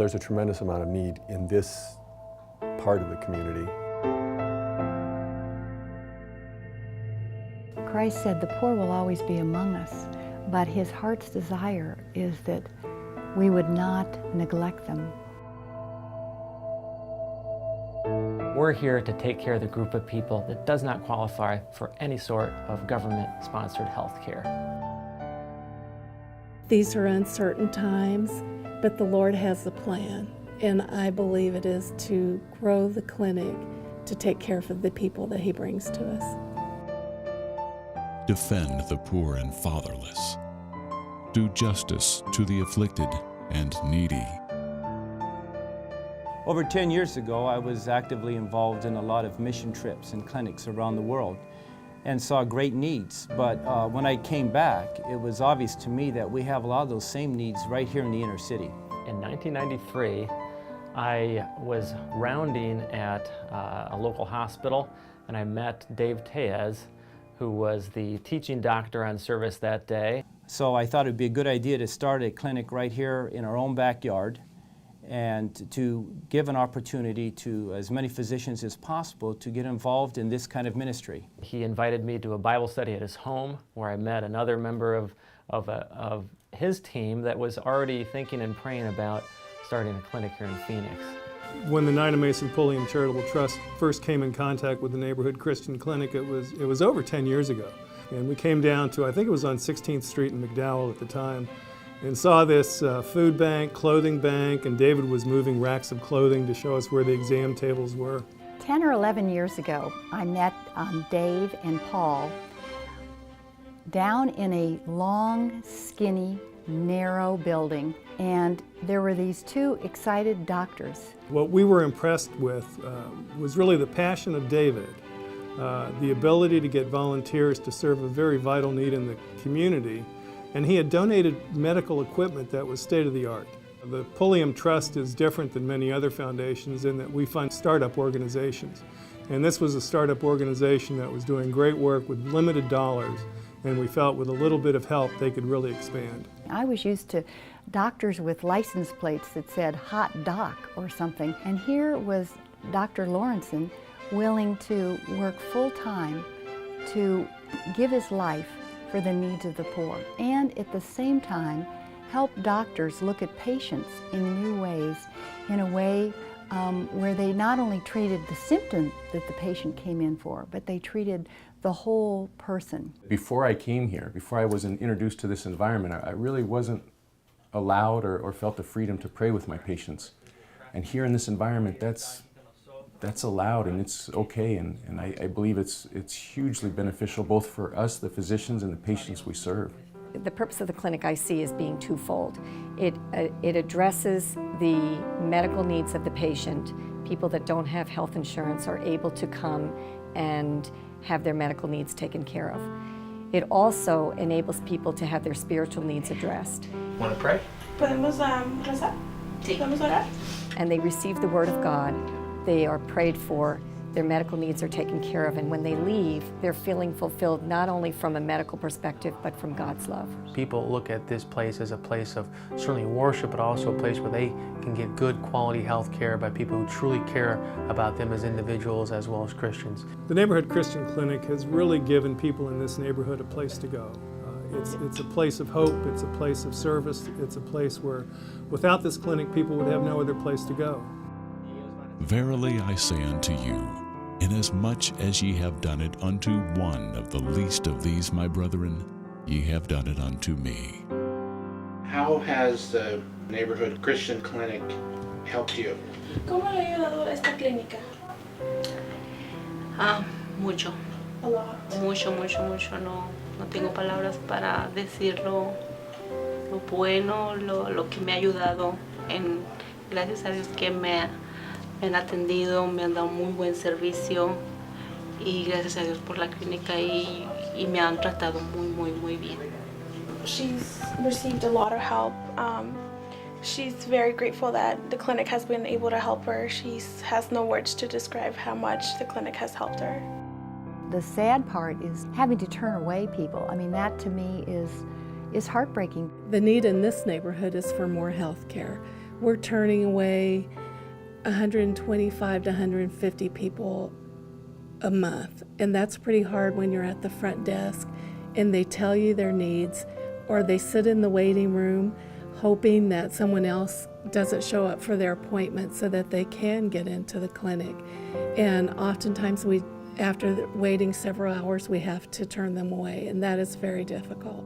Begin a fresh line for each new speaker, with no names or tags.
there's a tremendous amount of need in this part of the community.
Christ said the poor will always be among us, but his heart's desire is that we would not neglect them.
We're here to take care of the group of people that does not qualify for any sort of government-sponsored health care.
These are uncertain times, but the Lord has a plan, and I believe it is to grow the clinic to take care of the people that he brings to us.
Defend the poor and fatherless. Do justice to the afflicted and needy.
Over 10 years ago, I was actively involved in a lot of mission trips and clinics around the world and saw great needs. But when I came back, it was obvious to me that we have a lot of those same needs right here in the inner city.
In 1993, I was rounding at a local hospital, and I met Dave Tellez, who was the teaching doctor on service that day.
So I thought it would be a good idea to start a clinic right here in our own backyard and to give an opportunity to as many physicians as possible to get involved in this kind of ministry.
He invited me to a Bible study at his home where I met another member of his team that was already thinking and praying about starting a clinic here in Phoenix.
When the Nina-Mason Pulliam Charitable Trust first came in contact with the Neighborhood Christian Clinic, it was over 10 years ago. And we came down to, I think it was on 16th Street in McDowell at the time, and saw this food bank, clothing bank, and David was moving racks of clothing to show us where the exam tables were.
10 or 11 years ago, I met Dave and Paul down in a long, skinny, narrow building, and there were these two excited doctors.
What we were impressed with was really the passion of David, the ability to get volunteers to serve a very vital need in the community, and he had donated medical equipment that was state-of-the-art. The Pulliam Trust is different than many other foundations in that we fund startup organizations, and this was a startup organization that was doing great work with limited dollars, and we felt with a little bit of help they could really expand.
I was used to doctors with license plates that said Hot Doc or something, and here was Dr. Lawrenson willing to work full-time to give his life for the needs of the poor, and at the same time help doctors look at patients in new ways, in a way where they not only treated the symptom that the patient came in for, but they treated the whole person.
Before I came here, before I was introduced to this environment, I really wasn't allowed or felt the freedom to pray with my patients. And here in this environment, that's allowed and it's okay, and I believe it's hugely beneficial both for us, the physicians, and the patients we serve.
The purpose of the clinic I see as being twofold. It addresses the medical needs of the patient. People that don't have health insurance are able to come and have their medical needs taken care of. It also enables people to have their spiritual needs addressed.
Want to pray?
¿Podemos rezar? Sí. ¿Podemos orar?
And they receive the Word of God. They are prayed for, their medical needs are taken care of, and when they leave, they're feeling fulfilled not only from a medical perspective, but from God's love.
People look at this place as a place of certainly worship, but also a place where they can get good quality health care by people who truly care about them as individuals as well as Christians.
The Neighborhood Christian Clinic has really given people in this neighborhood a place to go. It's a place of hope, it's a place of service, it's a place where without this clinic people would have no other place to go.
Verily I say unto you, inasmuch as ye have done it unto one of the least of these my brethren, ye have done it unto me.
How has the Neighborhood Christian Clinic helped you?
¿Cómo le ha ayudado esta clínica?
Mucho.
A lot.
Mucho. No tengo palabras para decirlo, lo bueno, lo que me ha ayudado. Gracias a Dios que me han atendido, me han dado muy buen servicio y gracias a Dios por la clínica y me han tratado muy bien.
She's received a lot of help. She's very grateful that the clinic has been able to help her. She has no words to describe how much the clinic has helped her.
The sad part is having to turn away people. I mean, that to me is heartbreaking.
The need in this neighborhood is for more health care. we're turning away 125 to 150 people a month. And that's pretty hard when you're at the front desk and they tell you their needs, or they sit in the waiting room hoping that someone else doesn't show up for their appointment so that they can get into the clinic. And oftentimes after waiting several hours, we have to turn them away, and that is very difficult.